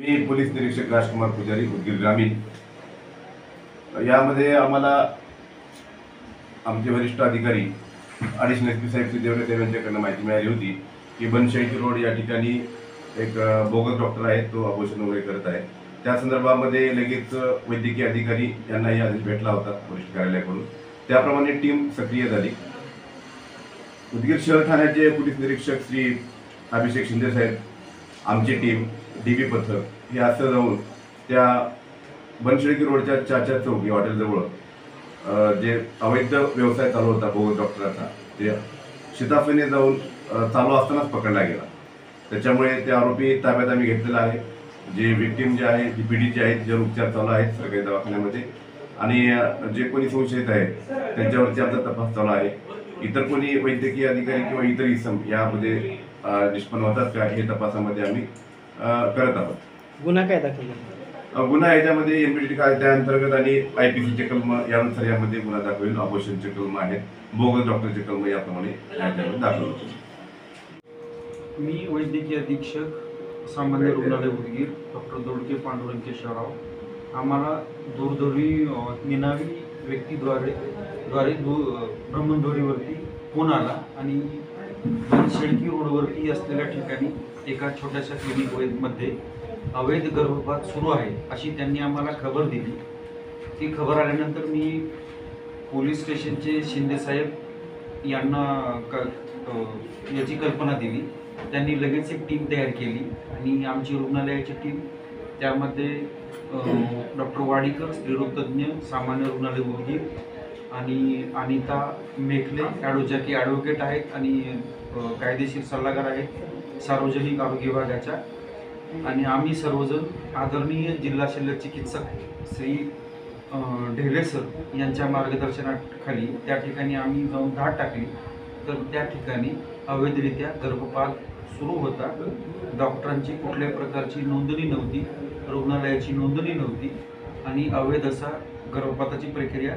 मी police निरीक्षक राजकुमार पुजारी उदगीर ग्रामीण। यामध्ये आम्हाला आमचे वरिष्ठ अधिकारी ॲडिशनल एसपी साहेब श्री देवरे साहेब यांच्याकडनं माहिती मिळाली होती की बनशेळकी रोड या ठिकाणी एक बोगस डॉक्टर आहे, तो अबॉर्शन वगैरे करत आहे। त्या संदर्भामध्ये लगेच वैद्यकीय अधिकारी यांनाही आदेश भेटला होता वरिष्ठ कार्यालयाकडून, त्याप्रमाणे टीम सक्रिय झाली। उदगीर शहर ठाण्याचे पोलीस निरीक्षक श्री अभिषेक शिंदे साहेब, आमची टीम डीबी पथक हे असं जाऊन त्या बनशेळकी रोडच्या चाचा चौक या हॉटेलजवळ जे अवैध व्यवसाय चालू होता बोगस डॉक्टरांचा, ते शिताफीने जाऊन चालू असतानाच पकडला गेला। त्याच्यामुळे ते आरोपी ताब्यात आम्ही घेतलेला आहे। जे विक्टिम जे आहे, जी पीडित आहे, जे उपचार चालू आहेत सरकारी दवाखान्यामध्ये, आणि जे कोणी संशयित आहेत त्यांच्यावरती आमचा तपास चालू आहे। इतर कोणी वैद्यकीय अधिकारी किंवा इतर इसम यामध्ये निष्पन्न होतात का हे तपासामध्ये आम्ही करत आहोत। गुन्हा काय दाखल? गुन्हा याच्यामध्ये एमपीडी कायद्याअंतर्गत आणि आयपीसीचे कलम यानुसार यामध्ये गुन्हा दाखल होईल। अबॉर्शनचे कलम आहेत, बोगस डॉक्टरचे कलम याप्रमाणे याच्यामध्ये दाखल होतील। मी वैद्यकीय अधीक्षक सामान्य रुग्णालय उदगीर डॉक्टर दोडके पांडुरंग केशवराव। आम्हाला दूरध्वनी निनावी व्यक्तीद्वारे ब्रह्मणध्वनीवरती फोन आला आणि बनशेळकी रोडवरती असलेल्या ठिकाणी एका छोट्याशा क्लिनिकमध्ये अवैध गर्भपात सुरू आहे अशी त्यांनी आम्हाला खबर दिली। ती खबर आल्यानंतर मी पोलीस स्टेशनचे शिंदे साहेब यांना याची कल्पना दिली। त्यांनी लगेच एक टीम तयार केली आणि आमची रुग्णालयाची टीम त्यामध्ये डॉक्टर वाडीकर स्त्रीरोगतज्ञ सामान्य रुग्णालय उदगीर आणि अनिता मेखले ॲडव्होकेट ॲडव्होकेट आहेत आणि कायदेशीर सल्लागार आहेत सार्वजनिक आरोग्य विभागाच्या, आणि आम्ही सर्वजण आदरणीय जिल्हा शल्य चिकित्सक श्री ढेले सर यांच्या मार्गदर्शनाखाली त्या ठिकाणी आम्ही जाऊन धाड टाकली। तर त्या ठिकाणी अवैधरित्या गर्भपात सुरू होता। डॉक्टरांची कुठल्याही प्रकारची नोंदणी नव्हती, रुग्णालयाची नोंदणी नव्हती आणि अवैध असा गर्भपाताची प्रक्रिया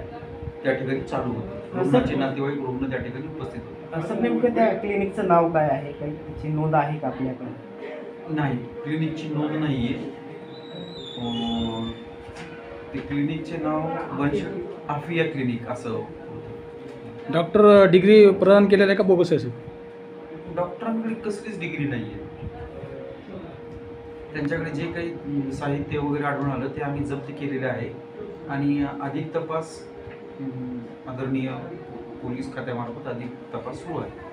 त्या ठिकाणी चालू होती। रुग्णाचे नातेवाईक रुग्ण त्या ठिकाणी उपस्थित होते। असं नेमकं त्या क्लिनिकचं नाव काय आहे? काही त्याची नोंद आहे का आपल्याकडे? नाही, क्लिनिकची नोंद नाही आहे। ते क्लिनिकचे नाव आफिया क्लिनिक असं। डॉक्टर डिग्री प्रदान केलेलं आहे का बोगस आहे? डॉक्टरांकडे कसलीच डिग्री नाही आहे। त्यांच्याकडे जे काही साहित्य वगैरे आढळून आलं ते आम्ही जप्त केलेलं आहे आणि अधिक तपास आदरणीय पोलीस खात्यामार्फत अधिक तपास सुरू आहे।